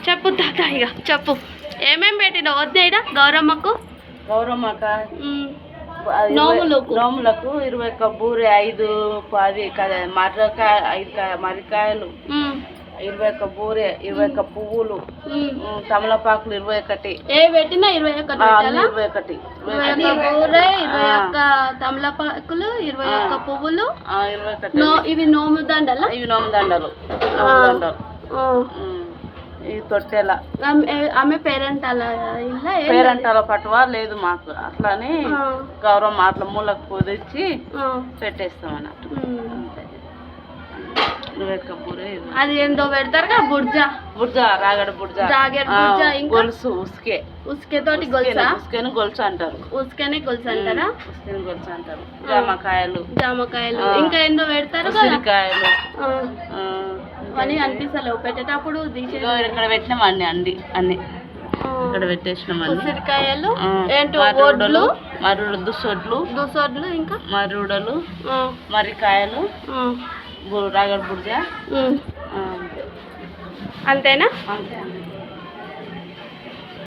చెప్పు తాత ఇక చెప్పు ఏమేమి పెట్టినావు వద్దేడ గౌరమ్మకు నోములకు 21 బూరె 5 10 మర్రకాయ 5 మరికాయలు 21 బూరె 21 పువ్వులు తమలపాకులు 21 ఏ పెట్టినా 21 బూరె 21 తమలపాకులు 21 పువ్వులు 21 ఇవి నోము దండలు ఈ తొట్టెల ఆమె పేరెంటాల పట్టువా లేదు మాకు అట్లానే గౌరవం అట్లా మూలకు కుదిర్చి పెట్టేస్తాం అన్నట్టు. అది ఏందో పెడతారు బుర్జా రాగడ బుర్జా గొలుసు ఉస్కే తోటి ఉస్కెని గొలుసు అంటారు. ఉస్కెని గొలుసు అంటారా? ఉస్కెని గొలుసు అంటారు. జామకాయలు ఇంకా ఏందో పెడతారు ఉసిరికాయలు అని అనిపిస్తలేవు పెట్టేటప్పుడు ఇక్కడ పెట్టినాం అన్ని ఇక్కడ పెట్టేసినాం ఉసిరికాయలు మరుడు దుసొడ్లు ఇంకా మరుడలు మరికాయలు రాగడ బుర్జా అంతేనా? అంతే.